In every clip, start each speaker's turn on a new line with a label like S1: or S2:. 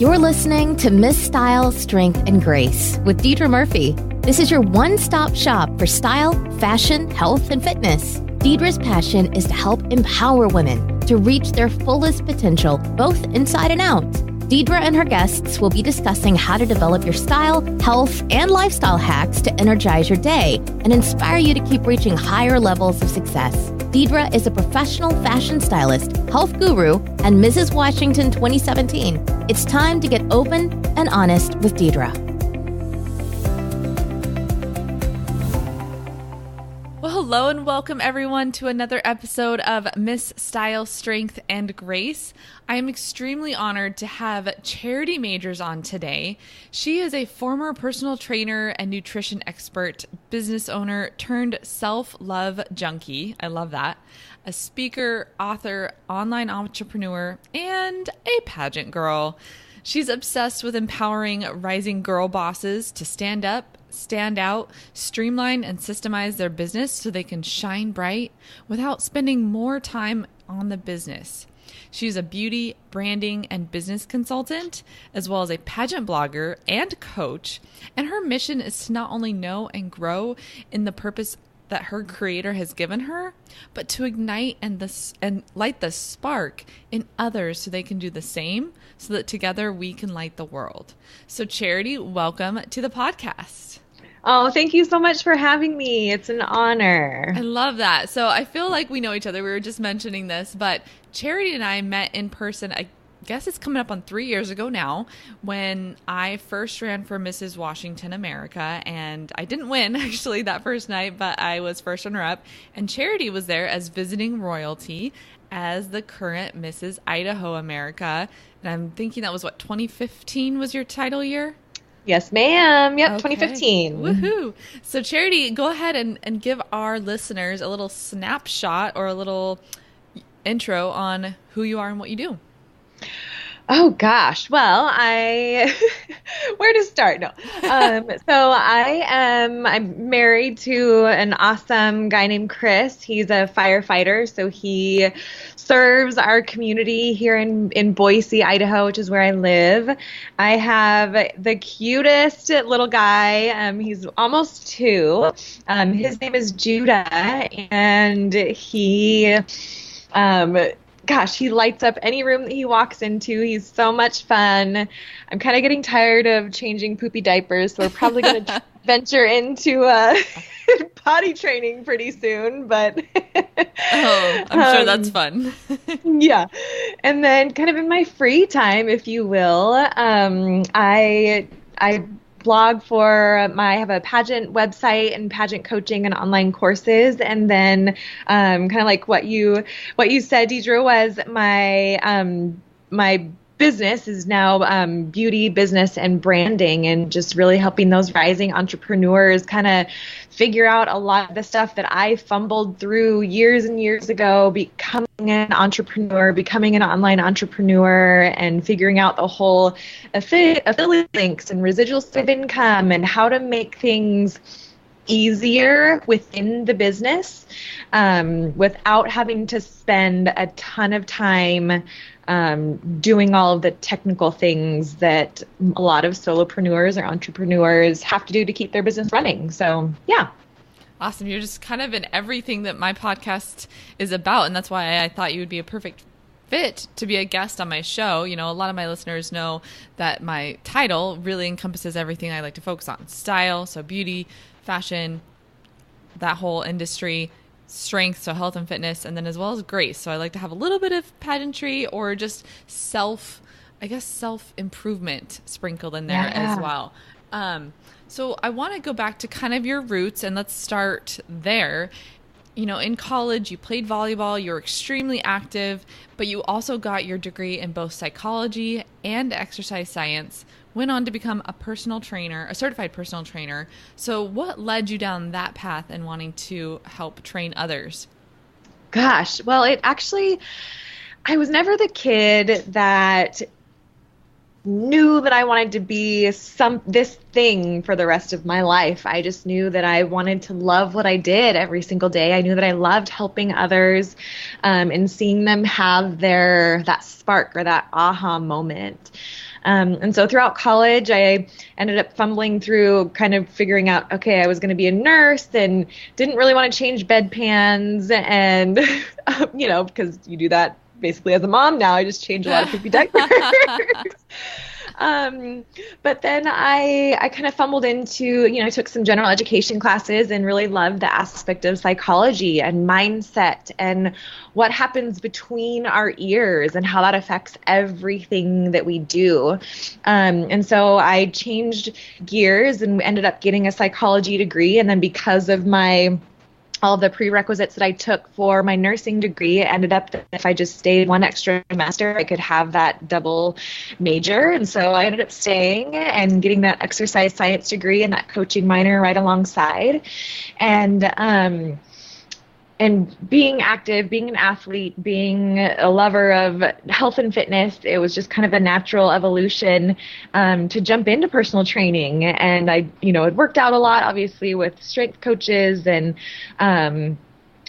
S1: You're listening to Miss Style, Strength, and Grace with Deidra Murphy. This is your one-stop shop for style, fashion, health, and fitness. Deidra's passion is to help empower women to reach their fullest potential, both inside and out. Deidra and her guests will be discussing how to develop your style, health, and lifestyle hacks to energize your day and inspire you to keep reaching higher levels of success. Deidra is a professional fashion stylist, health guru, and Mrs. Washington 2017. It's time to get open and honest with Deidra.
S2: Well, hello and welcome everyone to another episode of Miss Style, Strength, and Grace. I am extremely honored to have Charity Majors on today. She is a former personal trainer and nutrition expert, business owner turned self-love junkie. I love that. A speaker, author, online entrepreneur, and a pageant girl. She's obsessed with empowering rising girl bosses to stand up, stand out, streamline and systemize their business so they can shine bright without spending more time on the business. She's a beauty, branding, and business consultant, as well as a pageant blogger and coach. And her mission is to not only know and grow in the purpose that her creator has given her, but to ignite and light the spark in others so they can do the same, so that together we can light the world. So Charity, welcome to the podcast.
S3: Oh, thank you so much for having me. It's an honor.
S2: I love that. So I feel like we know each other. We were just mentioning this, but Charity and I met in person, I guess it's coming up on 3 years ago now, when I first ran for Mrs. Washington America, and I didn't win actually that first night, but I was first runner-up, and Charity was there as visiting royalty as the current Mrs. Idaho America, and I'm thinking that was 2015 was your title year?
S3: Yes, ma'am. Yep,
S2: Okay.
S3: 2015.
S2: Woohoo. So Charity, go ahead and give our listeners a little snapshot or a little intro on who you are and what you do.
S3: Oh gosh. Well, where to start? No. So I'm married to an awesome guy named Chris. He's a firefighter. So he serves our community here in Boise, Idaho, which is where I live. I have the cutest little guy. He's almost 2. His name is Judah, and he he lights up any room that he walks into. He's so much fun. I'm kind of getting tired of changing poopy diapers, so we're probably going to venture into potty training pretty soon. But
S2: Oh, I'm sure that's fun.
S3: yeah. And then kind of in my free time, if you will, I blog I have a pageant website and pageant coaching and online courses. And then kind of like what you said, Deidra, was my business is now beauty, business, and branding, and just really helping those rising entrepreneurs kind of figure out a lot of the stuff that I fumbled through years and years ago, becoming an entrepreneur, becoming an online entrepreneur, and figuring out the whole affiliate links and residual of income and how to make things easier within the business without having to spend a ton of time doing all of the technical things that a lot of solopreneurs or entrepreneurs have to do to keep their business running. So, yeah.
S2: Awesome. You're just kind of in everything that my podcast is about. And that's why I thought you would be a perfect fit to be a guest on my show. You know, a lot of my listeners know that my title really encompasses everything I like to focus on. Style, so beauty, fashion, that whole industry, strength, so health and fitness, and then as well as grace. So I like to have a little bit of pageantry or just self-improvement sprinkled in there as well. So I want to go back to kind of your roots, and let's start there. You know, in college, you played volleyball, you're extremely active, but you also got your degree in both psychology and exercise science, went on to become a certified personal trainer. So what led you down that path and wanting to help train others?
S3: Gosh, well, I was never the kid that knew that I wanted to be this thing for the rest of my life. I just knew that I wanted to love what I did every single day. I knew that I loved helping others and seeing them have that spark or that aha moment. And so throughout college, I ended up fumbling through kind of figuring out, okay, I was going to be a nurse and didn't really want to change bedpans and, because you do that basically as a mom now. I just change a lot of poopy diapers. But then I kind of fumbled into, I took some general education classes and really loved the aspect of psychology and mindset and what happens between our ears and how that affects everything that we do. And so I changed gears and ended up getting a psychology degree. And then because of all the prerequisites that I took for my nursing degree, it ended up that if I just stayed one extra semester, I could have that double major. And so I ended up staying and getting that exercise science degree and that coaching minor right alongside. And being active, being an athlete, being a lover of health and fitness, it was just kind of a natural evolution to jump into personal training. And I, it worked out a lot, obviously, with strength coaches. And so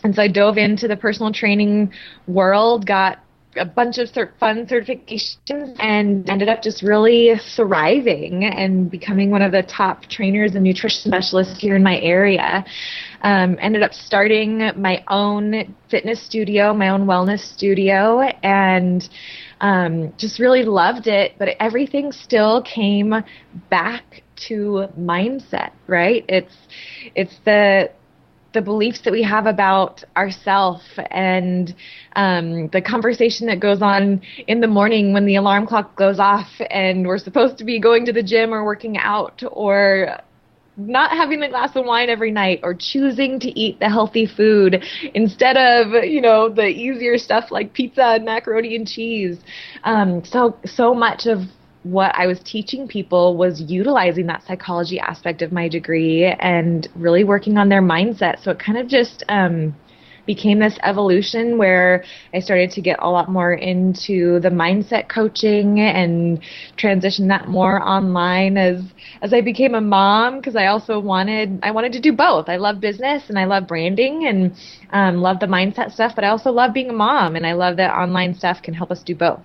S3: I dove into the personal training world, got a bunch of fun certifications, and ended up just really thriving and becoming one of the top trainers and nutrition specialists here in my area. Ended up starting my own fitness studio, my own wellness studio, and just really loved it. But everything still came back to mindset, right? It's the beliefs that we have about ourselves and the conversation that goes on in the morning when the alarm clock goes off and we're supposed to be going to the gym or working out, or not having a glass of wine every night, or choosing to eat the healthy food instead of, the easier stuff like pizza and macaroni and cheese. So much of what I was teaching people was utilizing that psychology aspect of my degree and really working on their mindset. So it kind of just became this evolution where I started to get a lot more into the mindset coaching and transition that more online as I became a mom, because I also wanted to do both. I love business and I love branding and love the mindset stuff, but I also love being a mom, and I love that online stuff can help us do both.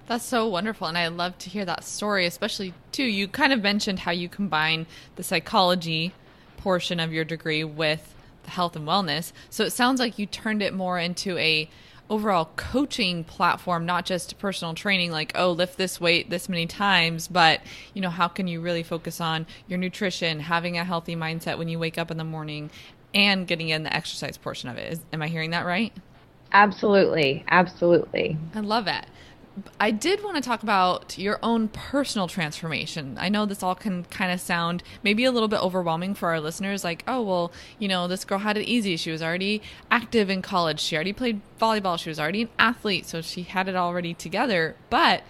S2: That's so wonderful. And I love to hear that story, especially too, you kind of mentioned how you combine the psychology portion of your degree with the health and wellness. So it sounds like you turned it more into a overall coaching platform, not just personal training, like, oh, lift this weight this many times, but, how can you really focus on your nutrition, having a healthy mindset when you wake up in the morning, and getting in the exercise portion of it. Am I hearing that right?
S3: Absolutely. Absolutely.
S2: I love it. I did want to talk about your own personal transformation. I know this all can kind of sound maybe a little bit overwhelming for our listeners, like, oh, well, this girl had it easy. She was already active in college. She already played volleyball. She was already an athlete, so she had it already together. But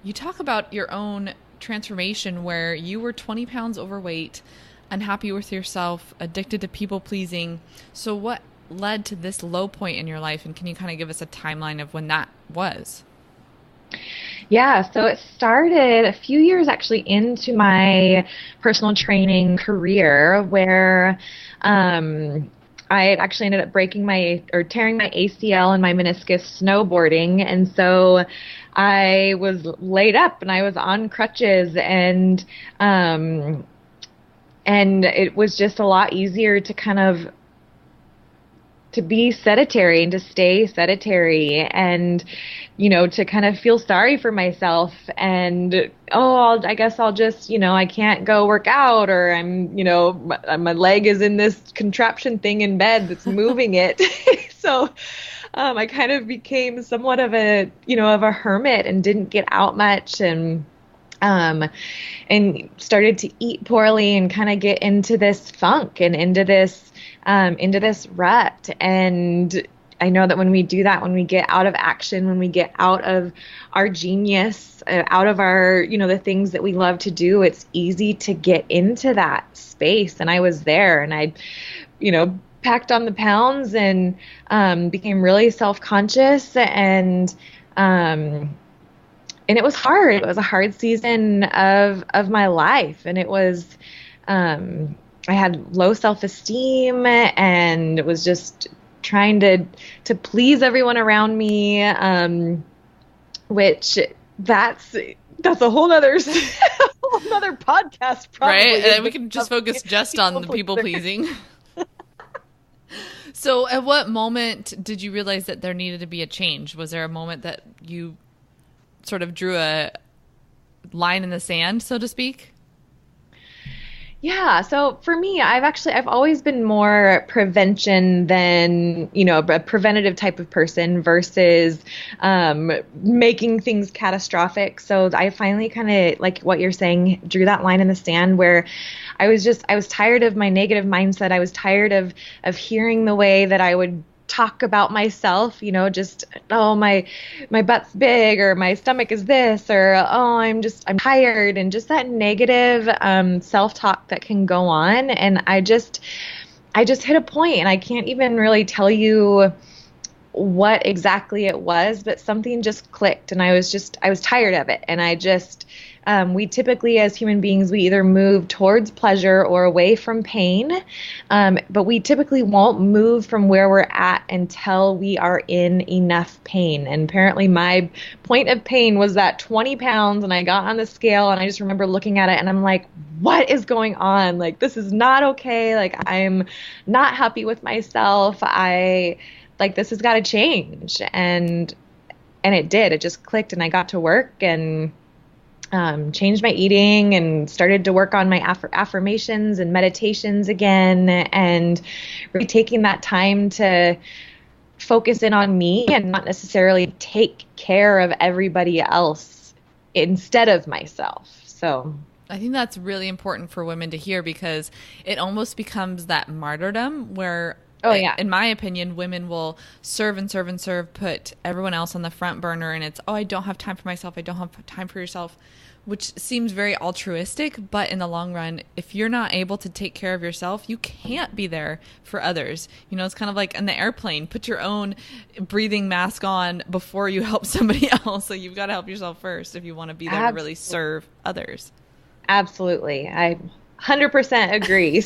S2: you talk about your own transformation where you were 20 pounds overweight, unhappy with yourself, addicted to people pleasing. So what led to this low point in your life? And can you kind of give us a timeline of when that was?
S3: Yeah, so it started a few years actually into my personal training career where I had actually ended up tearing my ACL and my meniscus snowboarding. And so I was laid up and I was on crutches, and it was just a lot easier to kind of to be sedentary and to stay sedentary and, to kind of feel sorry for myself and, I guess I'll just, I can't go work out, or my leg is in this contraption thing in bed that's moving it. So I kind of became somewhat of a hermit and didn't get out much, and started to eat poorly and kind of get into this funk and into this rut. And I know that when we do that, when we get out of action, when we get out of our genius, out of our, the things that we love to do, it's easy to get into that space. And I was there, and I, packed on the pounds and became really self-conscious, and it was hard. It was a hard season of my life, and it was, I had low self-esteem, and it was just trying to please everyone around me, which That's a whole nother whole nother podcast, probably.
S2: Right? And we can just focus just on the people pleasing. So at what moment did you realize that there needed to be a change? Was there a moment that you sort of drew a line in the sand, so to speak?
S3: Yeah. So for me, I've always been more prevention than, a preventative type of person versus making things catastrophic. So I finally kind of, like what you're saying, drew that line in the sand where I was tired of my negative mindset. I was tired of hearing the way that I would talk about myself, my butt's big, or my stomach is this, or I'm tired, and just that negative self-talk that can go on. And I just hit a point, and I can't even really tell you what exactly it was, but something just clicked, and I was tired of it. And we typically, as human beings, we either move towards pleasure or away from pain, but we typically won't move from where we're at until we are in enough pain. And apparently my point of pain was that 20 pounds, and I got on the scale, and I just remember looking at it, and I'm like, what is going on? Like, this is not okay. Like, I'm not happy with myself. This has got to change. And it did. It just clicked, and I got to work and changed my eating and started to work on my affirmations and meditations again, and really taking that time to focus in on me and not necessarily take care of everybody else instead of myself. So
S2: I think that's really important for women to hear, because it almost becomes that martyrdom where, in my opinion, women will serve and serve and serve, put everyone else on the front burner, and it's, I don't have time for myself, I don't have time for yourself, which seems very altruistic. But in the long run, if you're not able to take care of yourself, you can't be there for others. It's kind of like in the airplane, put your own breathing mask on before you help somebody else. So you've got to help yourself first if you want to be there to really serve others.
S3: Absolutely. I 100% agree.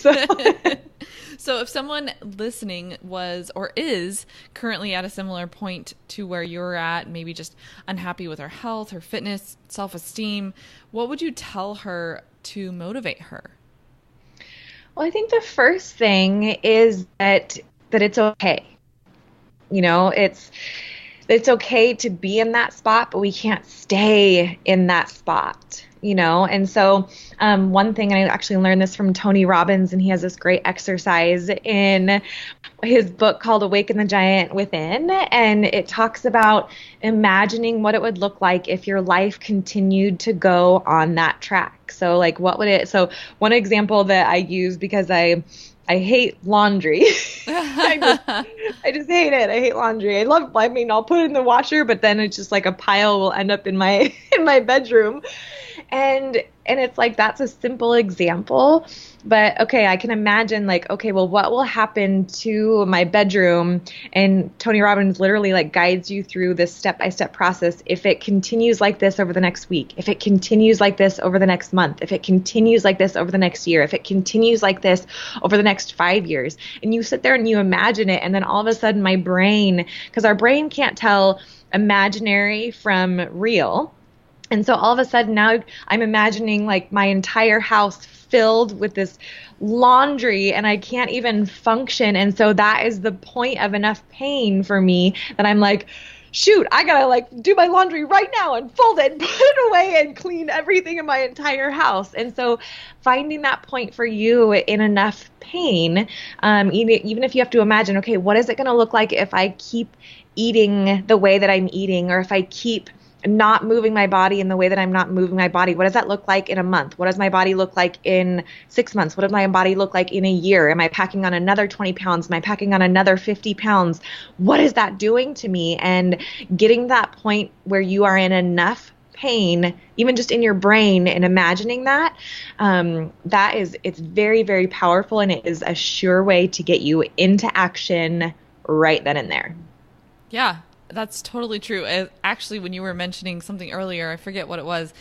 S2: So if someone listening was or is currently at a similar point to where you're at, maybe just unhappy with her health, her fitness, self-esteem, what would you tell her to motivate her?
S3: Well, I think the first thing is that it's okay. It's okay to be in that spot, but we can't stay in that spot. And so one thing, and I actually learned this from Tony Robbins, and he has this great exercise in his book called Awaken the Giant Within, and it talks about imagining what it would look like if your life continued to go on that track. So so one example that I use, because I hate laundry. I just hate it. I hate laundry. I'll put it in the washer, but then it's just like a pile will end up in my bedroom. And it's like, that's a simple example, but okay, I can imagine what will happen to my bedroom? And Tony Robbins literally guides you through this step-by-step process. If it continues like this over the next week, if it continues like this over the next month, if it continues like this over the next year, if it continues like this over the next 5 years, and you sit there and you imagine it, and then all of a sudden my brain, because our brain can't tell imaginary from real. And so all of a sudden now I'm imagining my entire house filled with this laundry, and I can't even function. And so that is the point of enough pain for me that I'm like, shoot, I gotta do my laundry right now and fold it and put it away and clean everything in my entire house. And so finding that point for you in enough pain, even if you have to imagine, okay, what is it gonna look like if I keep eating the way that I'm eating, or if I keep not moving my body in the way that I'm not moving my body? What does that look like in a month? What does my body look like in 6 months? What does my body look like in a year? Am I packing on another 20 pounds? Am I packing on another 50 pounds? What is that doing to me? And getting that point where you are in enough pain, even just in your brain, and imagining that, it's very, very powerful, and it is a sure way to get you into action right then and there.
S2: Yeah. That's totally true. Actually, when you were mentioning something earlier, I forget what it was,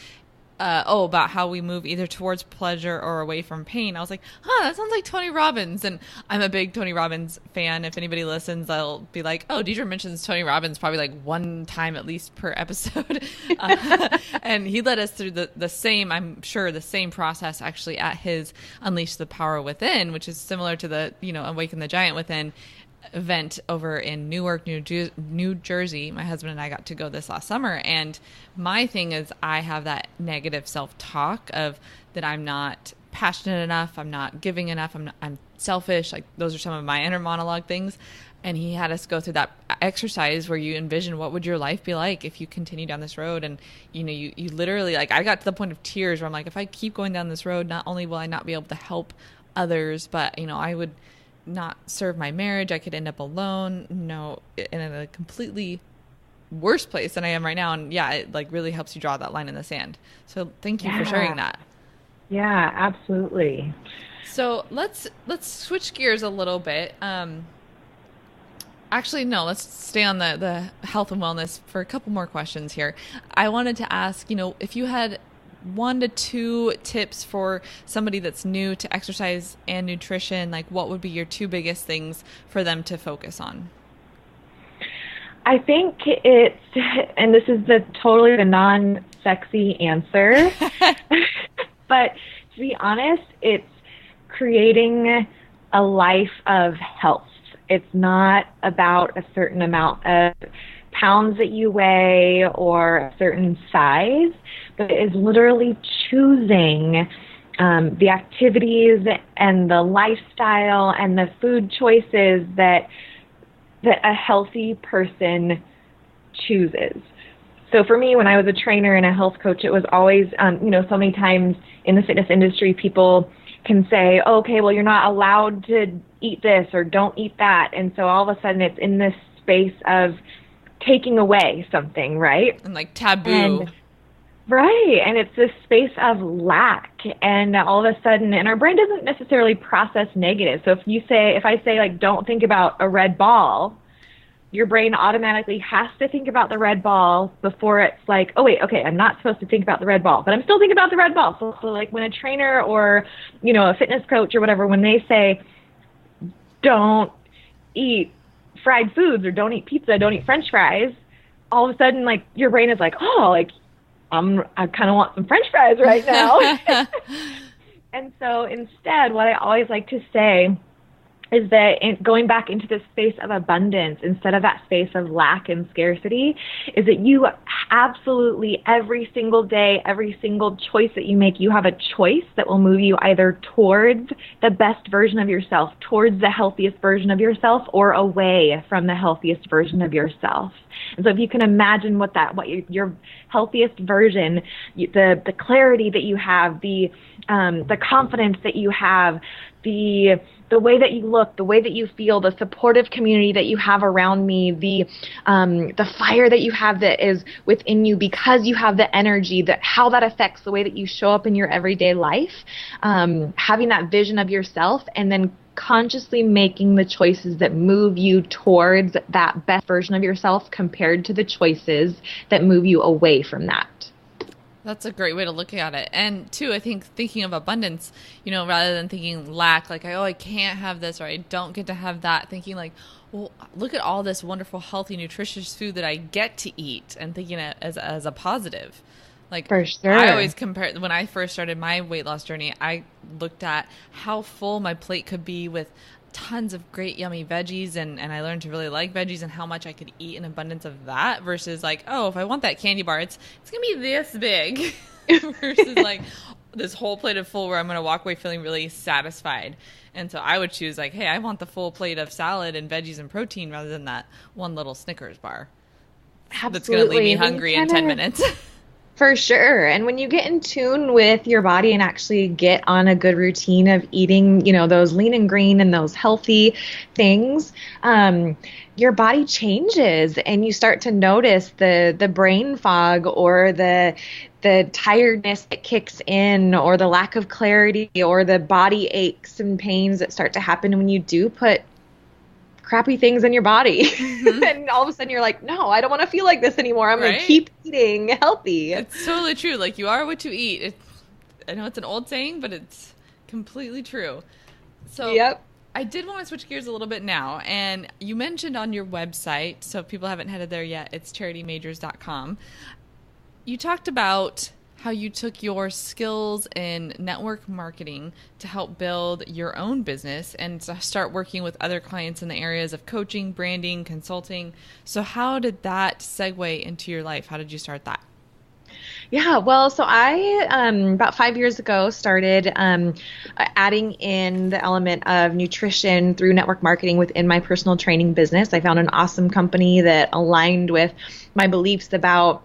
S2: about how we move either towards pleasure or away from pain. I was like, that sounds like Tony Robbins. And I'm a big Tony Robbins fan. If anybody listens, they'll be like, oh, Deidra mentions Tony Robbins probably like one time at least per episode. And he led us through the same, I'm sure, the same process actually at his Unleash the Power Within, which is similar to the, Awaken the Giant Within event over in Newark, New Jersey. My husband and I got to go this last summer, and my thing is I have that negative self-talk of that I'm not passionate enough, I'm not giving enough, I'm selfish. Like those are some of my inner monologue things. And he had us go through that exercise where you envision what would your life be like if you continue down this road. And you literally, like, I got to the point of tears where I'm like, if I keep going down this road, not only will I not be able to help others, but I would not serve my marriage. I could end up alone, in a completely worse place than I am right now. And yeah, it like really helps you draw that line in the sand. So thank you for sharing that.
S3: Yeah, absolutely.
S2: So let's switch gears a little bit. Actually, no, let's stay on the health and wellness for a couple more questions here. I wanted to ask, if you had 1 to 2 tips for somebody that's new to exercise and nutrition, like what would be your 2 biggest things for them to focus on?
S3: I think and this is totally the non-sexy answer, but to be honest, it's creating a life of health. It's not about a certain amount of pounds that you weigh or a certain size, but it is literally choosing the activities and the lifestyle and the food choices that a healthy person chooses. So for me, when I was a trainer and a health coach, it was always, so many times in the fitness industry, people can say, oh, okay, well, you're not allowed to eat this or don't eat that. And so all of a sudden it's in this space of taking away something, right?
S2: And like taboo.
S3: Right. And it's this space of lack. And all of a sudden, and our brain doesn't necessarily process negative. So if I say like, don't think about a red ball, your brain automatically has to think about the red ball before it's like, oh, wait, okay, I'm not supposed to think about the red ball, but I'm still thinking about the red ball. So like when a trainer or, a fitness coach or whatever, when they say, don't eat fried foods or don't eat pizza, don't eat French fries, all of a sudden, like, your brain is like, oh, like, I kind of want some French fries right now. And so instead, what I always like to say is that going back into this space of abundance instead of that space of lack and scarcity is that you absolutely every single day, every single choice that you make, you have a choice that will move you either towards the best version of yourself, towards the healthiest version of yourself, or away from the healthiest version of yourself. And so if you can imagine what your healthiest version, the clarity that you have, the confidence that you have, the way that you look, the way that you feel, the supportive community that you have around me, the fire that you have that is within you because you have the energy, how that affects the way that you show up in your everyday life, having that vision of yourself, and then consciously making the choices that move you towards that best version of yourself compared to the choices that move you away from that.
S2: That's a great way to look at it. And two, I think thinking of abundance, rather than thinking lack, like, I can't have this or I don't get to have that, thinking like, well, look at all this wonderful, healthy, nutritious food that I get to eat, and thinking it as a positive. Like, for sure. I always compare, when I first started my weight loss journey, I looked at how full my plate could be with tons of great yummy veggies, and I learned to really like veggies and how much I could eat in abundance of that, versus like, if I want that candy bar, it's gonna be this big versus like this whole plate of full where I'm gonna walk away feeling really satisfied. And so I would choose like, hey, I want the full plate of salad and veggies and protein rather than that one little Snickers bar. Absolutely. That's gonna leave me hungry in 10 minutes.
S3: For sure. And when you get in tune with your body and actually get on a good routine of eating, those lean and green and those healthy things, your body changes and you start to notice the brain fog or the tiredness that kicks in, or the lack of clarity, or the body aches and pains that start to happen when you do put crappy things in your body. And all of a sudden you're like, no, I don't want to feel like this anymore. I'm going to keep eating healthy.
S2: It's totally true. Like, you are what you eat. I know it's an old saying, but it's completely true. So I did want to switch gears a little bit now. And you mentioned on your website, so if people haven't headed there yet, it's charitymajors.com. You talked about how you took your skills in network marketing to help build your own business and to start working with other clients in the areas of coaching, branding, consulting. So how did that segue into your life? How did you start that?
S3: Yeah, well, so I, about 5 years ago, started adding in the element of nutrition through network marketing within my personal training business. I found an awesome company that aligned with my beliefs about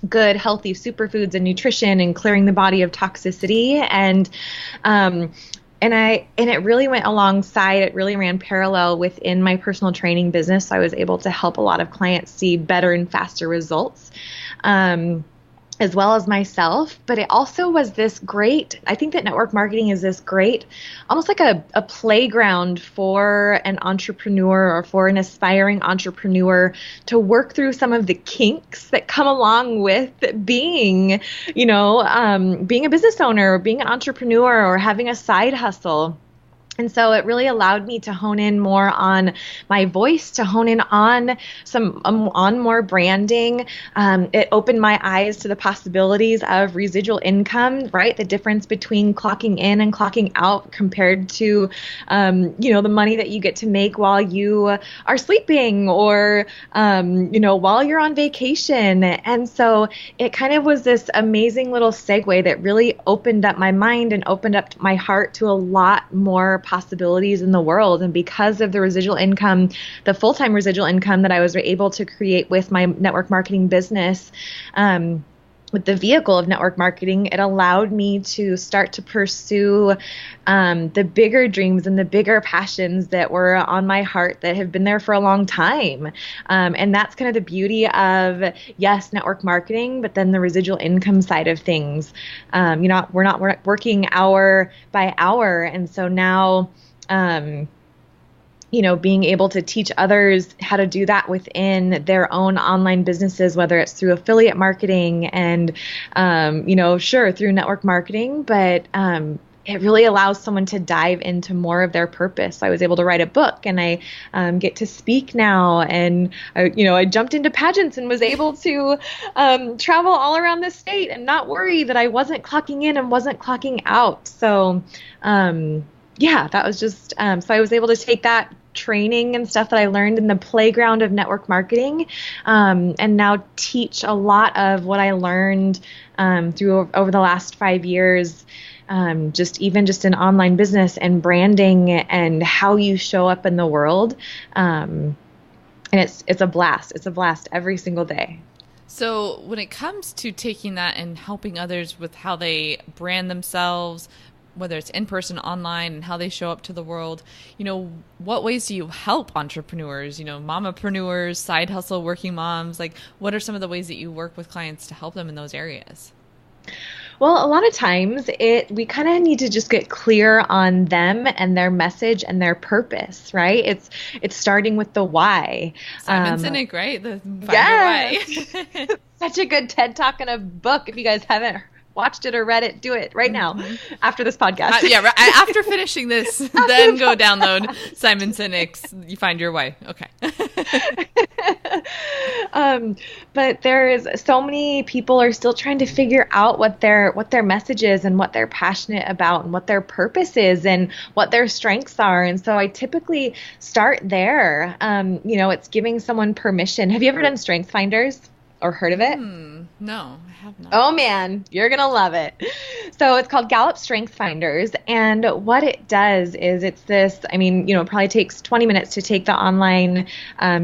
S3: good, healthy superfoods and nutrition and clearing the body of toxicity. And it really went alongside, it really ran parallel within my personal training business. So I was able to help a lot of clients see better and faster results. As well as myself, but it also was this great, I think that network marketing is this great, almost like a playground for an entrepreneur or for an aspiring entrepreneur to work through some of the kinks that come along with being, being a business owner or being an entrepreneur or having a side hustle. And so it really allowed me to hone in more on my voice, to hone in on on more branding. It opened my eyes to the possibilities of residual income, right? The difference between clocking in and clocking out compared to, the money that you get to make while you are sleeping or, while you're on vacation. And so it kind of was this amazing little segue that really opened up my mind and opened up my heart to a lot more possibilities in the world. And because of the residual income, the full-time residual income that I was able to create with my network marketing business, with the vehicle of network marketing, it allowed me to start to pursue the bigger dreams and the bigger passions that were on my heart that have been there for a long time. And that's kind of the beauty of, yes, network marketing, but then the residual income side of things. We're not working hour by hour. And so now, being able to teach others how to do that within their own online businesses, whether it's through affiliate marketing and, through network marketing, but it really allows someone to dive into more of their purpose. I was able to write a book, and I get to speak now, and I jumped into pageants and was able to travel all around the state and not worry that I wasn't clocking in and wasn't clocking out. So that was just so I was able to take that training and stuff that I learned in the playground of network marketing, and now teach a lot of what I learned through over the last 5 years, just in online business and branding and how you show up in the world. And it's a blast. It's a blast every single day.
S2: So when it comes to taking that and helping others with how they brand themselves, whether it's in person, online, and how they show up to the world, what ways do you help entrepreneurs, mamapreneurs, side hustle, working moms? Like, what are some of the ways that you work with clients to help them in those areas?
S3: Well, a lot of times we kind of need to just get clear on them and their message and their purpose, right? It's starting with the why.
S2: Simon Sinek, right? The Find Your Why.
S3: Such a good TED Talk and a book. If you guys haven't watched it or read it, do it right now after this podcast.
S2: After finishing this, then go download Simon Sinek's You Find Your Why. Okay.
S3: But there is so many people are still trying to figure out what their message is and what they're passionate about and what their purpose is and what their strengths are. And so I typically start there. It's giving someone permission. Have you ever done Strength Finders or heard of it?
S2: No, I have not.
S3: Oh man, you're going to love it. So it's called Gallup Strength Finders. And what it does is it's this, it probably takes 20 minutes to take the online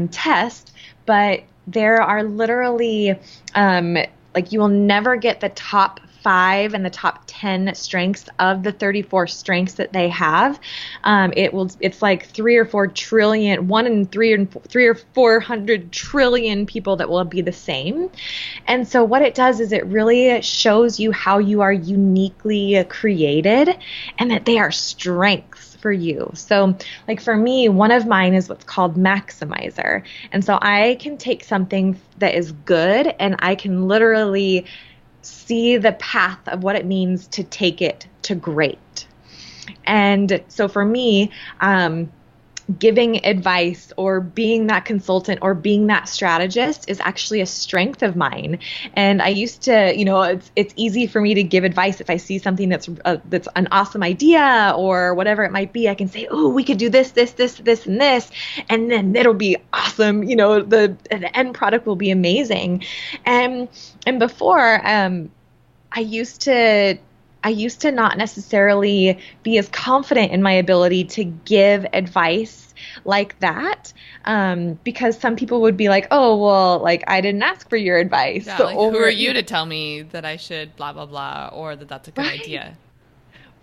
S3: test, but there are literally, you will never get the top 5 and the top 10 strengths of the 34 strengths that they have. It's like 3 or 4 trillion, 1 in 3 or 400 trillion people that will be the same. And so what it does is it really shows you how you are uniquely created and that they are strengths for you. So like for me, one of mine is what's called maximizer. And so I can take something that is good and I can literally see the path of what it means to take it to great. And so for me, giving advice or being that consultant or being that strategist is actually a strength of mine. And I used to, it's easy for me to give advice if I see something that's an awesome idea or whatever it might be. I can say, oh, we could do this, and this, and then it'll be awesome. The end product will be amazing. And before, I used to not necessarily be as confident in my ability to give advice like that, because some people would be like, oh, well, like I didn't ask for your advice.
S2: Yeah, like, who are you to tell me that I should blah, blah, blah, or that that's a good idea?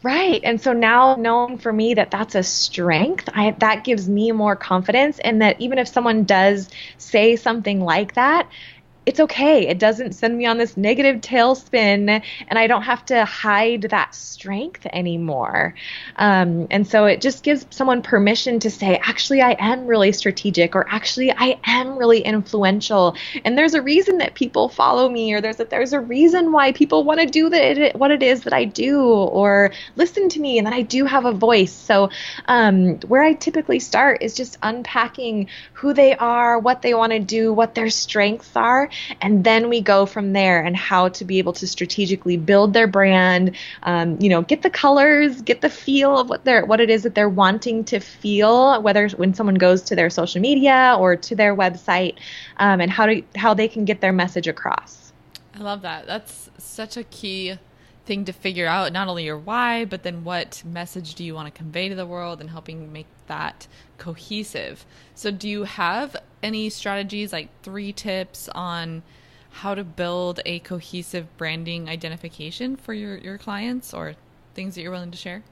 S3: Right. And so now knowing for me that that's a strength, that gives me more confidence, and that even if someone does say something like that, it's okay. It doesn't send me on this negative tailspin, and I don't have to hide that strength anymore. And so it just gives someone permission to say, actually, I am really strategic, or actually, I am really influential. And there's a reason that people follow me, or there's a reason why people want to do what it is that I do, or listen to me, and that I do have a voice. So where I typically start is just unpacking who they are, what they want to do, what their strengths are. And then we go from there and how to be able to strategically build their brand, get the colors, get the feel of what it is that they're wanting to feel, whether when someone goes to their social media or to their website, and how they can get their message across.
S2: I love that. That's such a key thing to figure out, not only your why, but then what message do you want to convey to the world, and helping make that cohesive. So do you have any strategies, like 3 tips on how to build a cohesive branding identification for your clients, or things that you're willing to share?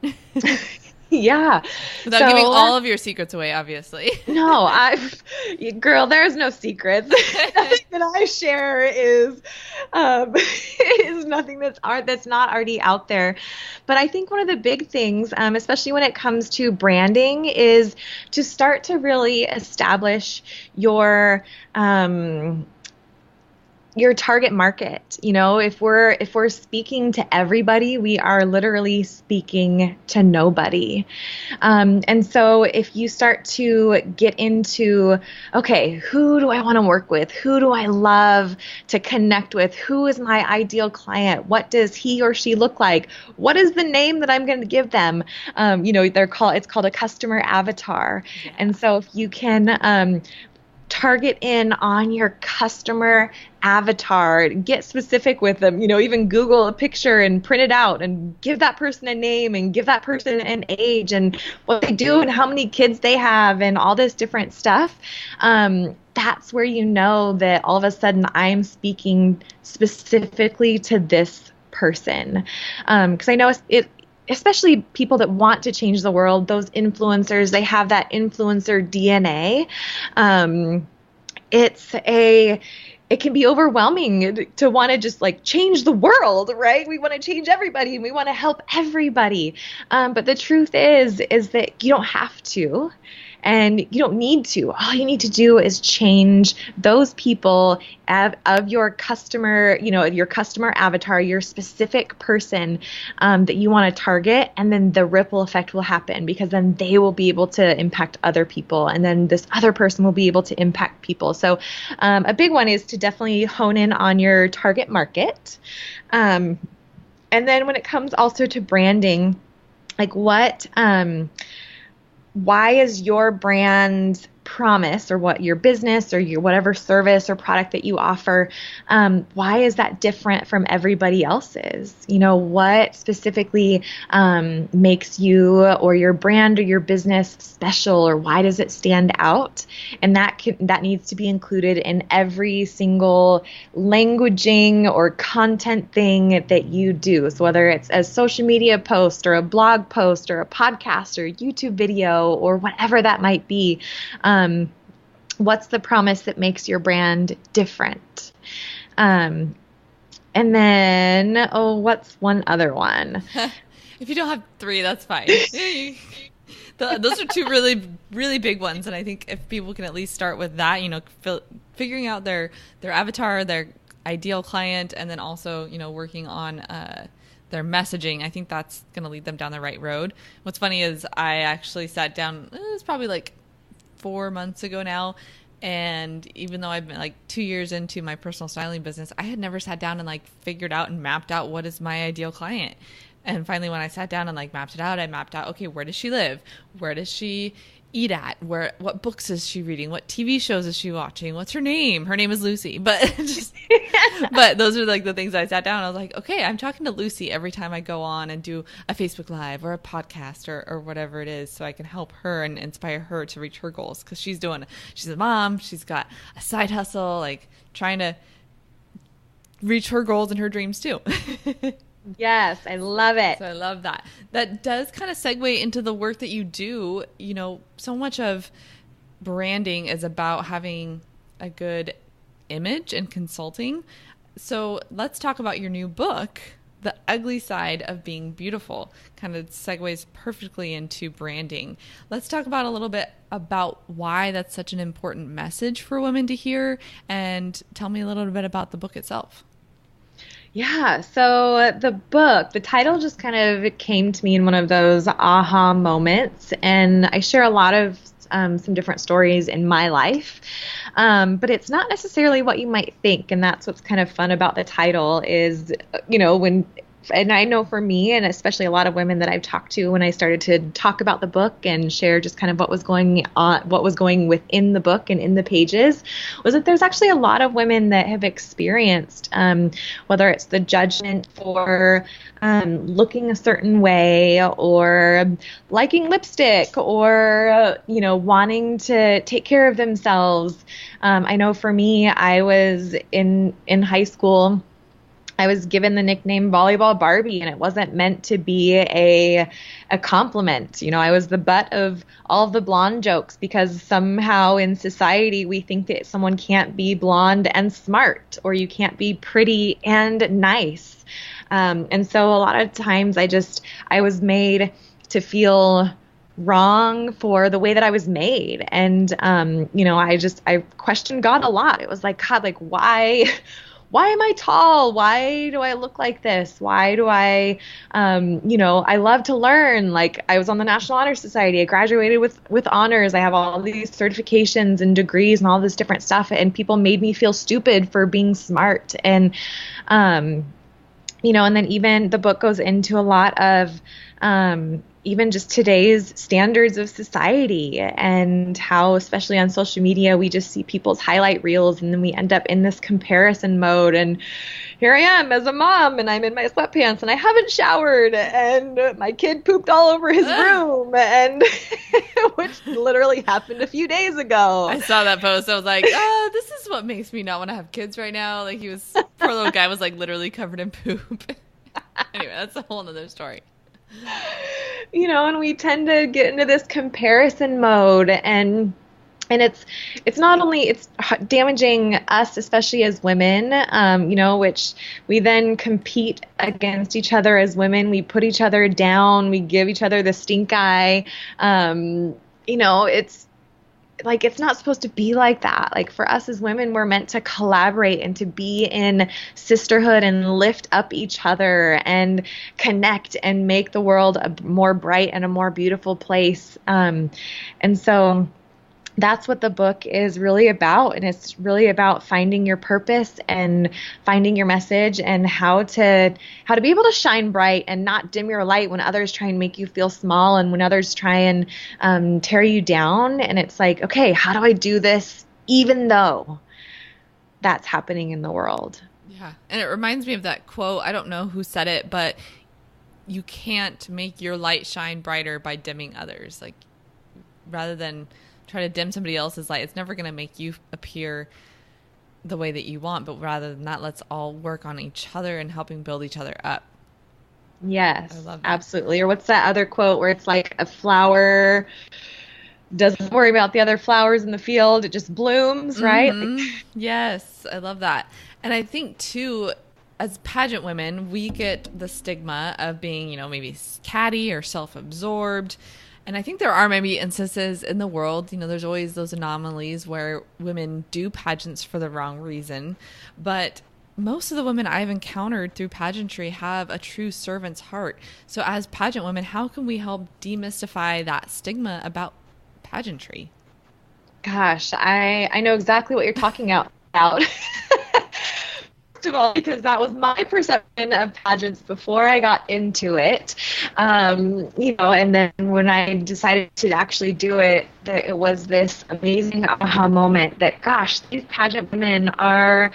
S3: Yeah.
S2: Without giving all of your secrets away, obviously.
S3: No, girl, there's no secrets. Nothing that I share is nothing that's not already out there. But I think one of the big things, especially when it comes to branding, is to start to really establish your target market. If we're speaking to everybody, we are literally speaking to nobody. And so if you start to get into, okay, who do I want to work with? Who do I love to connect with? Who is my ideal client? What does he or she look like? What is the name that I'm going to give them? It's called a customer avatar. Yeah. And so if you can, target in on your customer avatar, get specific with them, even Google a picture and print it out and give that person a name and give that person an age and what they do and how many kids they have and all this different stuff. That's where you know that all of a sudden I'm speaking specifically to this person. Because I know especially people that want to change the world, those influencers, they have that influencer DNA. It can be overwhelming to want to just like change the world, right? We want to change everybody and we want to help everybody. But the truth is that you don't have to. And you don't need to. All you need to do is change those people of your customer, your customer avatar, your specific person that you want to target. And then the ripple effect will happen, because then they will be able to impact other people. And then this other person will be able to impact people. So a big one is to definitely hone in on your target market. And then when it comes also to branding, like why is your brand promise, or what your business or your whatever service or product that you offer, why is that different from everybody else's? What specifically makes you or your brand or your business special, or why does it stand out? And that needs to be included in every single languaging or content thing that you do. So whether it's a social media post or a blog post or a podcast or a YouTube video or whatever that might be, what's the promise that makes your brand different? And then, what's one other one?
S2: If you don't have 3, that's fine. Those are two really, really big ones. And I think if people can at least start with that, figuring out their avatar, their ideal client, and then also, working on their messaging, I think that's going to lead them down the right road. What's funny is I actually sat down, it was probably like 4 months ago now. And even though I've been like 2 years into my personal styling business, I had never sat down and like figured out and mapped out what is my ideal client. And finally, when I sat down and like mapped it out, I mapped out, okay, where does she live? Where does she eat at? What books is she reading? What TV shows is she watching? What's her name? Her name is Lucy. But but those are like the things I sat down. I was like, okay, I'm talking to Lucy every time I go on and do a Facebook Live or a podcast or whatever it is, so I can help her and inspire her to reach her goals. Because she's a mom. She's got a side hustle, like trying to reach her goals and her dreams too.
S3: Yes, I love it.
S2: So I love that. That does kind of segue into the work that you do. So much of branding is about having a good image and consulting. So let's talk about your new book, The Ugly Side of Being Beautiful. Kind of segues perfectly into branding. Let's talk about a little bit about why that's such an important message for women to hear, and tell me a little bit about the book itself.
S3: Yeah, so the title just kind of came to me in one of those aha moments, and I share a lot of some different stories in my life, but it's not necessarily what you might think, and that's what's kind of fun about the title is, and I know for me, and especially a lot of women that I've talked to when I started to talk about the book and share just kind of what was going within the book and in the pages, was that there's actually a lot of women that have experienced, whether it's the judgment for looking a certain way, or liking lipstick, or, wanting to take care of themselves. I know for me, I was in high school, I was given the nickname Volleyball Barbie, and it wasn't meant to be a compliment. I was the butt of all of the blonde jokes because somehow in society we think that someone can't be blonde and smart, or you can't be pretty and nice. And so a lot of times I was made to feel wrong for the way that I was made. And, I questioned God a lot. It was like, God, like, why am I tall? Why do I look like this? Why do I love to learn. Like, I was on the National Honor Society. I graduated with honors. I have all these certifications and degrees and all this different stuff. And people made me feel stupid for being smart. And, and then even the book goes into a lot of, even just today's standards of society, and how, especially on social media, we just see people's highlight reels, and then we end up in this comparison mode. And here I am as a mom, and I'm in my sweatpants, and I haven't showered, and my kid pooped all over his room, and which literally happened a few days ago.
S2: I saw that post. I was like, this is what makes me not want to have kids right now. Like, poor little guy was like literally covered in poop. Anyway, that's a whole nother story.
S3: And we tend to get into this comparison mode, and it's not only, it's damaging us, especially as women, which we then compete against each other as women. We put each other down. We give each other the stink eye. It's not supposed to be like that. Like, for us as women, we're meant to collaborate and to be in sisterhood and lift up each other and connect and make the world a more bright and a more beautiful place. And so that's what the book is really about. And it's really about finding your purpose and finding your message, and how to be able to shine bright and not dim your light when others try and make you feel small, and when others try and tear you down. And it's like, okay, how do I do this even though that's happening in the world?
S2: Yeah. And it reminds me of that quote. I don't know who said it, but you can't make your light shine brighter by dimming others. Like, rather than try to dim somebody else's light, it's never going to make you appear the way that you want. But rather than that, let's all work on each other and helping build each other up.
S3: Yes,
S2: I love that.
S3: Absolutely. Or what's that other quote where it's like, a flower doesn't worry about the other flowers in the field, it just blooms, right?
S2: Mm-hmm. Yes, I love that. And I think too, as pageant women, we get the stigma of being, maybe catty or self-absorbed. And I think there are maybe instances in the world, there's always those anomalies where women do pageants for the wrong reason. But most of the women I've encountered through pageantry have a true servant's heart. So as pageant women, how can we help demystify that stigma about pageantry?
S3: Gosh, I know exactly what you're talking about. First of all, because that was my perception of pageants before I got into it. And then when I decided to actually do it, it was this amazing aha moment that, gosh, these pageant women are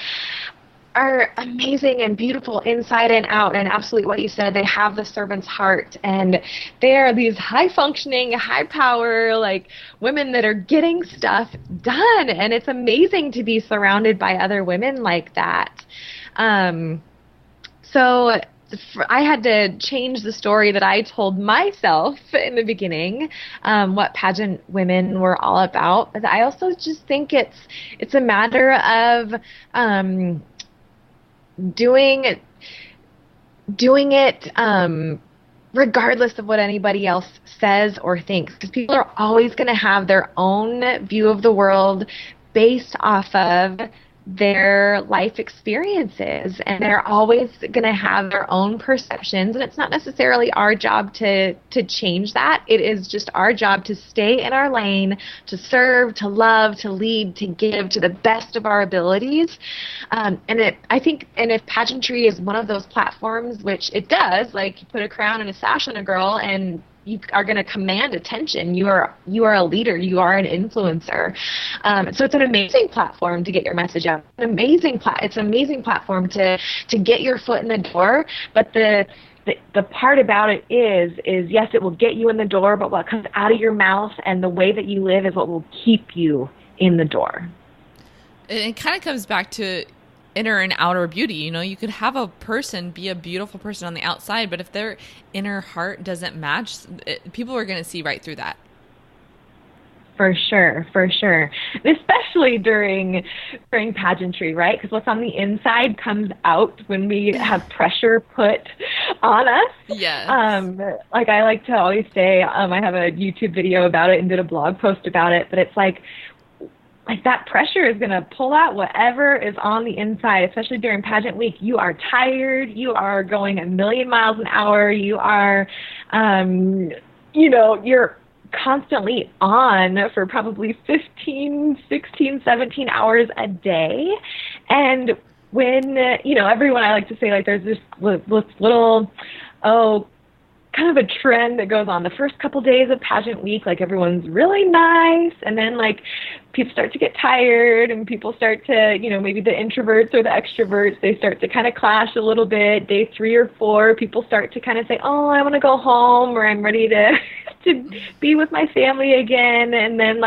S3: amazing and beautiful inside and out, and absolutely what you said, they have the servant's heart, and they are these high-functioning, high-power, women that are getting stuff done, and it's amazing to be surrounded by other women like that. So I had to change the story that I told myself in the beginning, what pageant women were all about. But I also just think it's a matter of doing it regardless of what anybody else says or thinks, because people are always going to have their own view of the world based off of their life experiences, and they're always going to have their own perceptions, and it's not necessarily our job to change that. It is just our job to stay in our lane, to serve, to love, to lead, to give to the best of our abilities. And if pageantry is one of those platforms, which it does, you put a crown and a sash on a girl and you are going to command attention. You are a leader. You are an influencer. So it's an amazing platform to get your message out. It's an amazing platform to get your foot in the door. But the part about it is yes, it will get you in the door, but what comes out of your mouth and the way that you live is what will keep you in the door.
S2: It kind of comes back to inner and outer beauty. You could have a person be a beautiful person on the outside, but if their inner heart doesn't match, people are going to see right through that.
S3: For sure. Especially during pageantry, right? Because what's on the inside comes out when we have pressure put on us.
S2: Yes.
S3: I like to always say, I have a YouTube video about it and did a blog post about it, but it's like that pressure is going to pull out whatever is on the inside, especially during pageant week. You are tired. You are going a million miles an hour. You are, you're constantly on for probably 15, 16, 17 hours a day. And when, everyone, I like to say, there's this little, kind of a trend that goes on the first couple days of pageant week, everyone's really nice, and then people start to get tired, and people start to, maybe the introverts or the extroverts, they start to kind of clash a little bit. Day 3 or 4, people start to kind of say, oh, I want to go home, or I'm ready to be with my family again. And then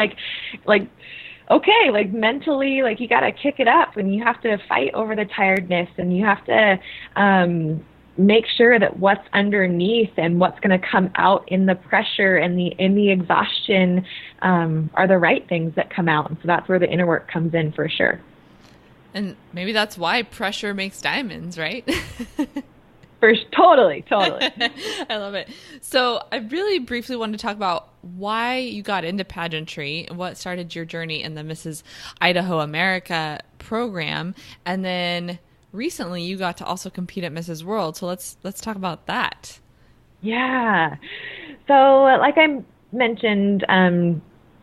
S3: okay, mentally, you got to kick it up, and you have to fight over the tiredness, and you have to make sure that what's underneath and what's going to come out in the pressure and in the exhaustion are the right things that come out. And so that's where the inner work comes in for sure.
S2: And maybe that's why pressure makes diamonds, right?
S3: Totally.
S2: I love it. So I really briefly wanted to talk about why you got into pageantry and what started your journey in the Mrs. Idaho America program. And then recently you got to also compete at Mrs. World. So let's talk about that. Yeah.
S3: So like I mentioned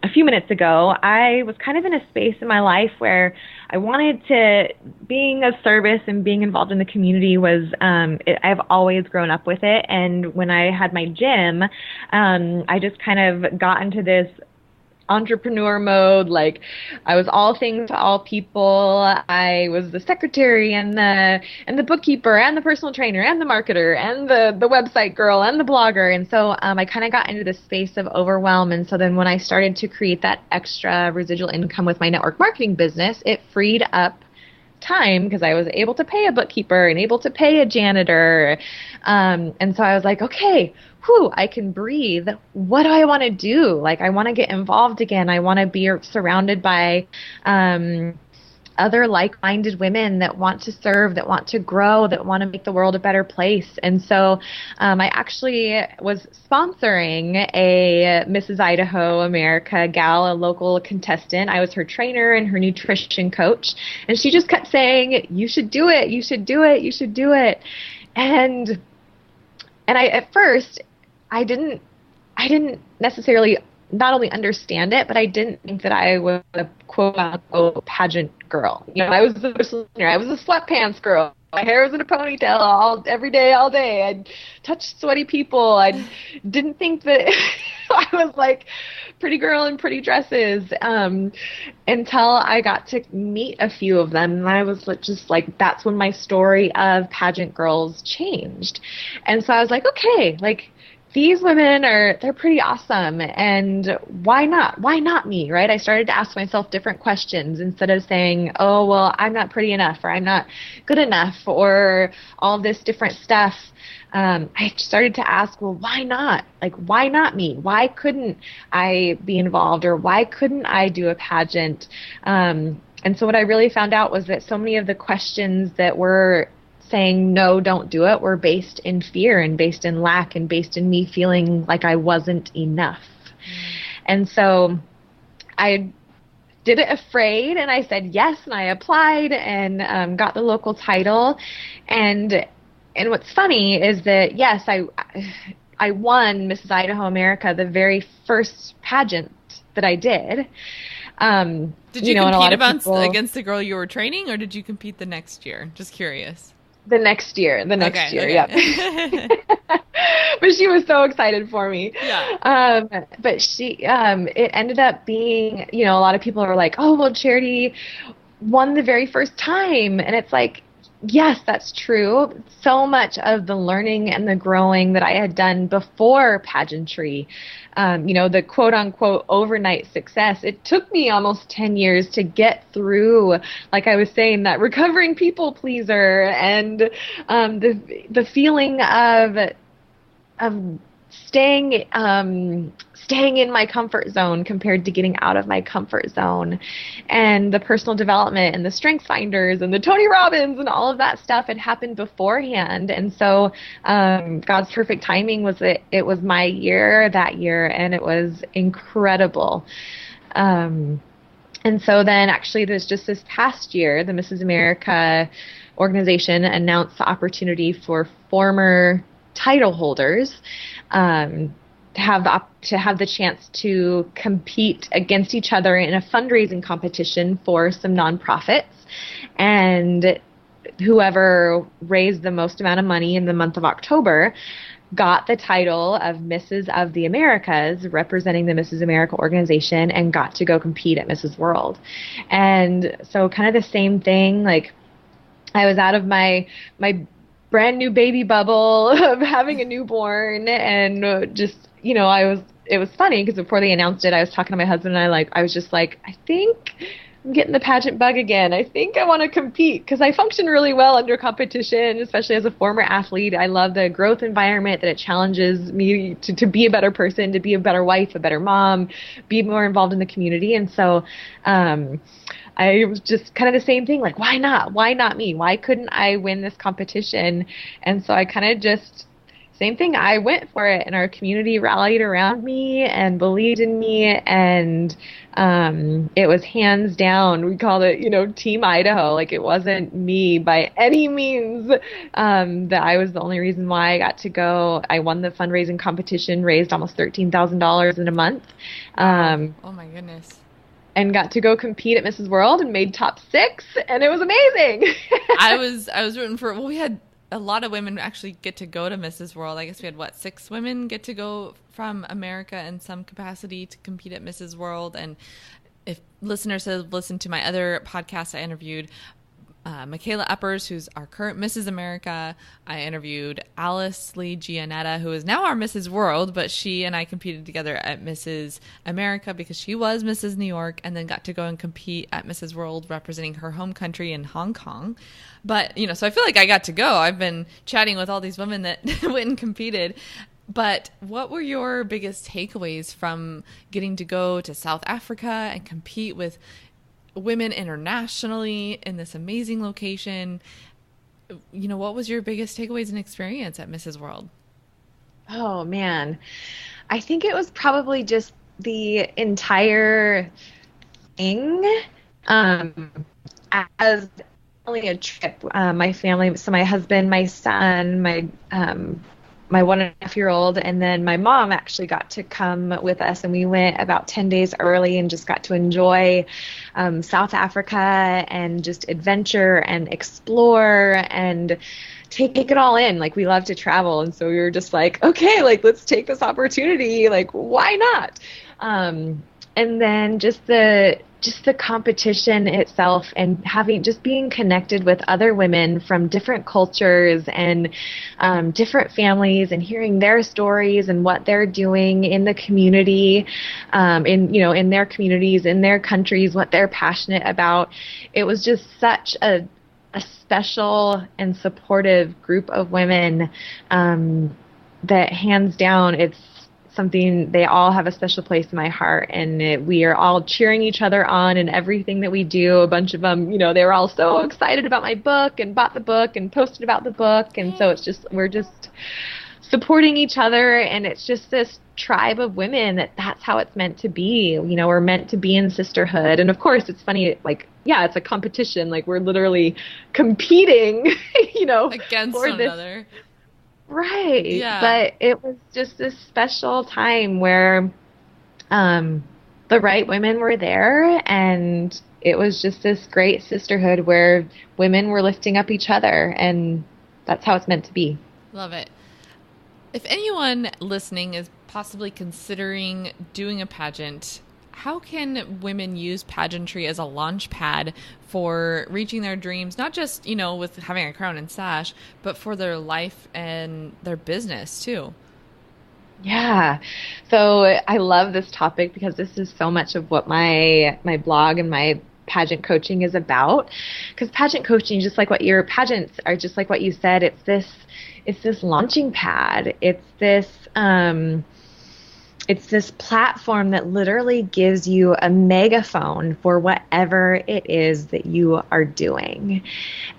S3: a few minutes ago, I was kind of in a space in my life where I wanted to, being of service and being involved in the community was, I've always grown up with it. And when I had my gym, I just kind of got into this entrepreneur mode. I was all things to all people. I was the secretary and the bookkeeper and the personal trainer and the marketer and the website girl and the blogger. And so I kind of got into this space of overwhelm. And so then when I started to create that extra residual income with my network marketing business, it freed up time because I was able to pay a bookkeeper and able to pay a janitor. And so I was like, okay, I can breathe. What do I want to do? I want to get involved again. I want to be surrounded by other like-minded women that want to serve, that want to grow, that want to make the world a better place. And so I actually was sponsoring a Mrs. Idaho America gal, a local contestant. I was her trainer and her nutrition coach. And she just kept saying, you should do it, you should do it, you should do it. And I, at first, I didn't necessarily not only understand it, but I didn't think that I was a quote unquote pageant girl. You know, I was a sweatpants girl. My hair was in a ponytail every day, all day. I'd touch sweaty people. I didn't think that I was like pretty girl in pretty dresses until I got to meet a few of them. And I was just like, that's when my story of pageant girls changed. And so I was like, okay, like, these women they're pretty awesome, and why not? Why not me, right? I started to ask myself different questions instead of saying, oh, well, I'm not pretty enough, or I'm not good enough, or all this different stuff. I started to ask, well, why not? Like, why not me? Why couldn't I be involved, or why couldn't I do a pageant? And so what I really found out was that so many of the questions that were saying, no, don't do it, were based in fear and based in lack and based in me feeling like I wasn't enough. And so I did it afraid, and I said yes, and I applied and got the local title. And what's funny is that, yes, I won Mrs. Idaho America, the very first pageant that I did.
S2: Did you compete against the girl you were training, or did you compete the next year? Just curious.
S3: The next year, yeah. But she was so excited for me. Yeah. But she, it ended up being, you know, a lot of people are like, oh, well, Charity won the very first time. And it's like, yes, that's true. So much of the learning and the growing that I had done before pageantry, you know, the quote unquote overnight success, it took me almost 10 years to get through, like I was saying, that recovering people pleaser and the feeling of staying in my comfort zone compared to getting out of my comfort zone, and the personal development and the strength finders and the Tony Robbins and all of that stuff had happened beforehand. And so God's perfect timing was that it was my year that year, and it was incredible. And so then actually this past year, the Mrs. America organization announced the opportunity for former title holders to have the chance to compete against each other in a fundraising competition for some nonprofits, and whoever raised the most amount of money in the month of October got the title of Mrs. of the Americas, representing the Mrs. America organization, and got to go compete at Mrs. World. And so kind of the same thing, like I was out of my brand new baby bubble of having a newborn, and just, you know, it was funny because before they announced it, I was talking to my husband, and I was just like, I think I'm getting the pageant bug again. I think I want to compete because I function really well under competition, especially as a former athlete. I love the growth environment that it challenges me to be a better person, to be a better wife, a better mom, be more involved in the community. And so, I was just kind of the same thing, like, why not? Why not me? Why couldn't I win this competition? And so I kind of just, same thing, I went for it, and our community rallied around me and believed in me, and it was hands down, we called it, you know, Team Idaho. Like, it wasn't me by any means that I was the only reason why I got to go. I won the fundraising competition, raised almost $13,000 in a month.
S2: Oh my goodness.
S3: And got to go compete at Mrs. World and made top 6, and it was amazing.
S2: I was rooting for, well, we had a lot of women actually get to go to Mrs. World. I guess we had 6 women get to go from America in some capacity to compete at Mrs. World. And if listeners have listened to my other podcast, I interviewed Michaela Uppers, who's our current Mrs. America. I interviewed Alice Lee Gianetta, who is now our Mrs. World, but she and I competed together at Mrs. America because she was Mrs. New York, and then got to go and compete at Mrs. World representing her home country in Hong Kong. But, you know, so I feel like I got to go. I've been chatting with all these women that went and competed. But what were your biggest takeaways from getting to go to South Africa and compete with women internationally in this amazing location. What was your biggest takeaways and experience at Mrs. World?
S3: Oh man, I think it was probably just the entire thing. As only a trip, my family, so my husband, my son, my 1.5-year-old, and then my mom actually got to come with us, and we went about 10 days early and just got to enjoy South Africa and just adventure and explore and take it all in. Like, we love to travel, and so we were just like, okay, like, let's take this opportunity, like, why not? And then just the competition itself, and being connected with other women from different cultures and different families, and hearing their stories and what they're doing in the community, in their communities, in their countries, what they're passionate about. It was just such a special and supportive group of women that, hands down, it's something, they all have a special place in my heart, and we are all cheering each other on in everything that we do. A bunch of them, they were all so excited about my book and bought the book and posted about the book, and so we're just supporting each other, and it's just this tribe of women that's how it's meant to be. We're meant to be in sisterhood, and of course it's funny, like, yeah, it's a competition, like, we're literally competing,
S2: against one another.
S3: Right.
S2: Yeah.
S3: But it was just this special time where the right women were there, and it was just this great sisterhood where women were lifting up each other, and that's how it's meant to be.
S2: Love it. If anyone listening is possibly considering doing a pageant, how can women use pageantry as a launch pad for reaching their dreams, not just, with having a crown and sash, but for their life and their business too?
S3: Yeah. So I love this topic because this is so much of what my blog and my pageant coaching is about. Because pageant coaching, just like what your pageants are, just like what you said, it's this launching pad. It's this platform that literally gives you a megaphone for whatever it is that you are doing.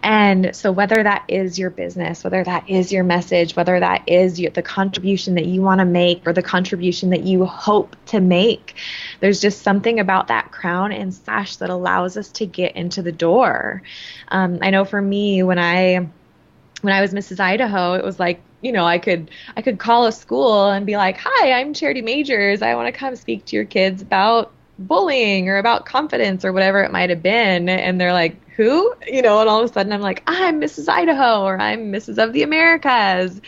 S3: And so whether that is your business, whether that is your message, whether that is the contribution that you want to make or the contribution that you hope to make, there's just something about that crown and sash that allows us to get into the door. I know for me, when I was Mrs. Idaho, it was like, I could call a school and be like, hi, I'm Charity Majors. I want to come speak to your kids about bullying or about confidence or whatever it might have been. And they're like, who? And all of a sudden I'm like, I'm Mrs. Idaho, or I'm Mrs. of the Americas.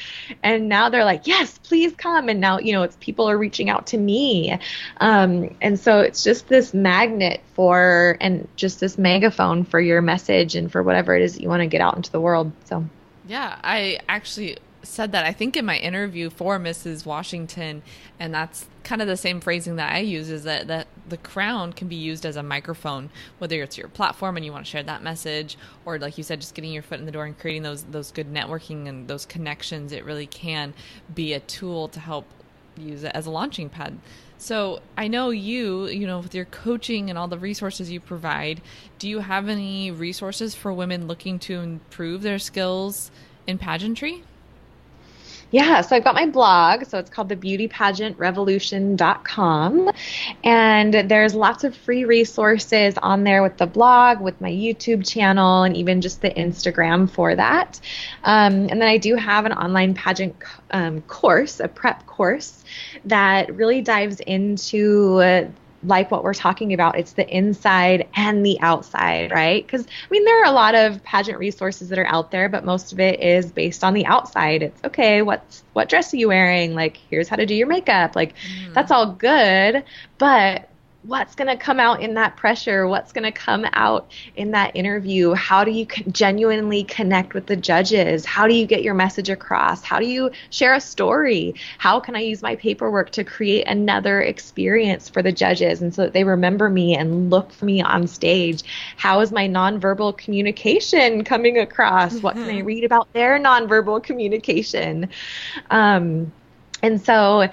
S3: And now they're like, yes, please come. And now, it's people are reaching out to me. And so it's just this magnet and just this megaphone for your message and for whatever it is that you want to get out into the world. So.
S2: Yeah, I actually said that, I think, in my interview for Mrs. Washington, and that's kind of the same phrasing that I use, is that the crown can be used as a microphone, whether it's your platform and you want to share that message, or like you said, just getting your foot in the door and creating those good networking and those connections. It really can be a tool to help use it as a launching pad. So I know you with your coaching and all the resources you provide, do you have any resources for women looking to improve their skills in pageantry?
S3: Yeah, so I've got my blog, so it's called thebeautypageantrevolution.com, and there's lots of free resources on there with the blog, with my YouTube channel, and even just the Instagram for that. And then I do have an online pageant course, a prep course, that really dives into like what we're talking about. It's the inside and the outside, right? Because, there are a lot of pageant resources that are out there, but most of it is based on the outside. It's, okay, what dress are you wearing? Like, here's how to do your makeup. Like, that's all good, but what's going to come out in that pressure? What's going to come out in that interview? How do you genuinely connect with the judges? How do you get your message across? How do you share a story? How can I use my paperwork to create another experience for the judges, and so that they remember me and look for me on stage? How is my nonverbal communication coming across? What can I read about their nonverbal communication? And so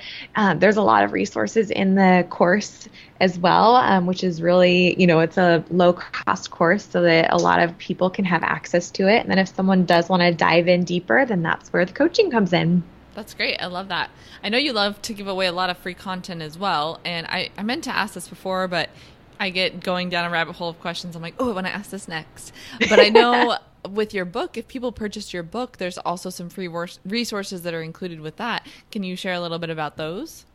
S3: there's a lot of resources in the course as well, which is really, it's a low-cost course so that a lot of people can have access to it. And then if someone does want to dive in deeper, then that's where the coaching comes in.
S2: That's great. I love that. I know you love to give away a lot of free content as well. And I meant to ask this before, but I get going down a rabbit hole of questions. I'm like, oh, I want to ask this next. But I know with your book, if people purchase your book, there's also some free resources that are included with that. Can you share a little bit about those?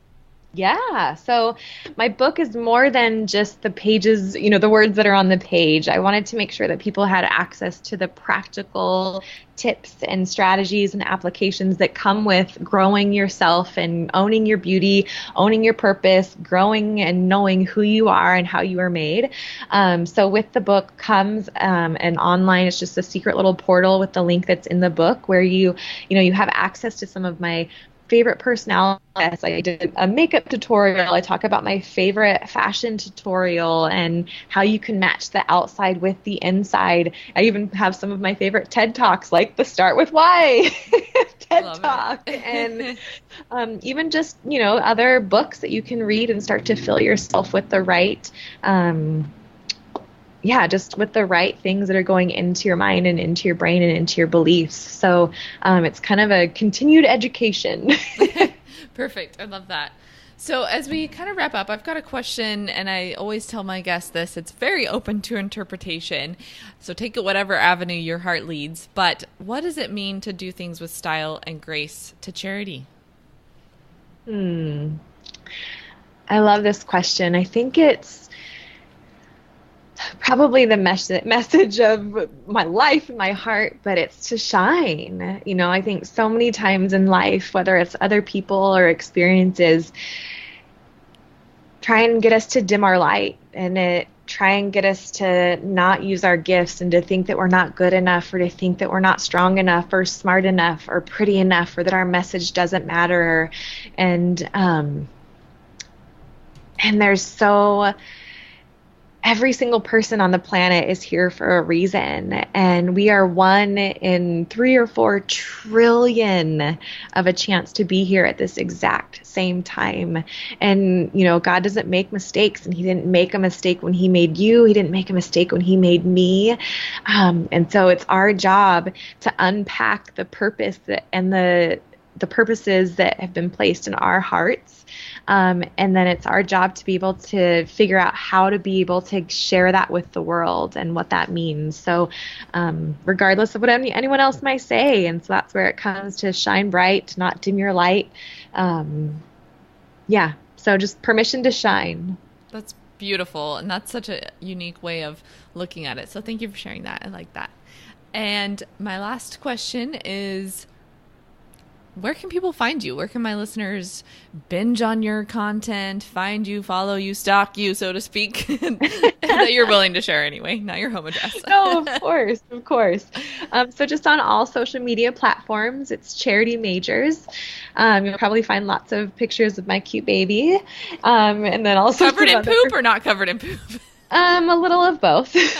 S3: Yeah. So my book is more than just the pages, the words that are on the page. I wanted to make sure that people had access to the practical tips and strategies and applications that come with growing yourself and owning your beauty, owning your purpose, growing and knowing who you are and how you are made. So with the book comes an online, it's just a secret little portal with the link that's in the book where you have access to some of my favorite personalities. I did a makeup tutorial. I talk about my favorite fashion tutorial and how you can match the outside with the inside. I even have some of my favorite TED Talks, like the Start With Why TED Talk. And even just, other books that you can read and start to fill yourself with the right just with the right things that are going into your mind and into your brain and into your beliefs. So it's kind of a continued education.
S2: Perfect. I love that. So as we kind of wrap up, I've got a question, and I always tell my guests this. It's very open to interpretation. So take it whatever avenue your heart leads. But what does it mean to do things with style and grace to charity?
S3: I love this question. I think it's probably the message of my life and my heart, but it's to shine. I think so many times in life, whether it's other people or experiences, try and get us to dim our light and try and get us to not use our gifts and to think that we're not good enough or to think that we're not strong enough or smart enough or pretty enough or that our message doesn't matter. And there's every single person on the planet is here for a reason, and we are 1 in 3 or 4 trillion of a chance to be here at this exact same time. And, God doesn't make mistakes, and He didn't make a mistake when He made you. He didn't make a mistake when He made me. And so it's our job to unpack the purpose and the purposes that have been placed in our hearts. And then it's our job to be able to figure out how to be able to share that with the world and what that means. So regardless of what anyone else might say. And so that's where it comes to shine bright, to not dim your light. So just permission to shine.
S2: That's beautiful. And that's such a unique way of looking at it. So thank you for sharing that. I like that. And my last question is, where can people find you? Where can my listeners binge on your content, find you, follow you, stalk you, so to speak, that you're willing to share anyway, not your home address?
S3: No, of course. So just on all social media platforms, it's Charity Majors. You'll probably find lots of pictures of my cute baby. And then also
S2: covered in poop or not covered in poop?
S3: A little of both. It's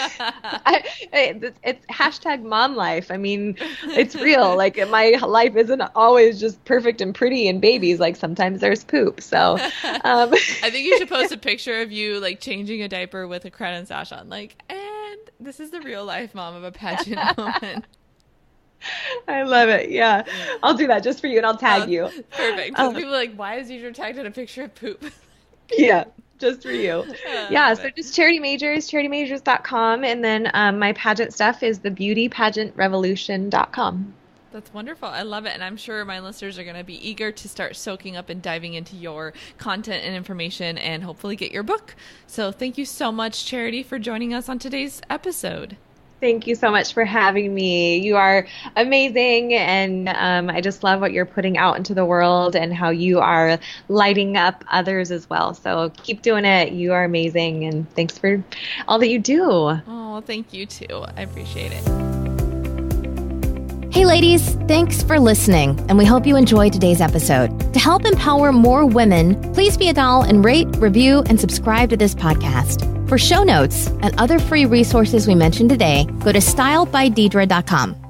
S3: hashtag mom life. I mean, it's real. Like, my life isn't always just perfect and pretty and babies. Like, sometimes there's poop. So
S2: I think you should post a picture of you like changing a diaper with a crown and sash on. Like, and this is the real life mom of a pageant woman.
S3: I love it. Yeah. I'll do that just for you, and I'll tag you.
S2: Perfect. People are like, why is Deidra tagged in a picture of poop?
S3: Yeah. Just for you. Yeah, so just Charity Majors, CharityMajors.com, and then my pageant stuff is thebeautypageantrevolution.com.
S2: That's wonderful. I love it, and I'm sure my listeners are going to be eager to start soaking up and diving into your content and information and hopefully get your book. So thank you so much, Charity, for joining us on today's episode.
S3: Thank you so much for having me. You are amazing, and I just love what you're putting out into the world and how you are lighting up others as well. So keep doing it. You are amazing, and thanks for all that you do.
S2: Oh, thank you too. I appreciate it.
S1: Hey ladies, thanks for listening, and we hope you enjoyed today's episode. To help empower more women, please be a doll and rate, review, and subscribe to this podcast. For show notes and other free resources we mentioned today, go to stylebydeidra.com.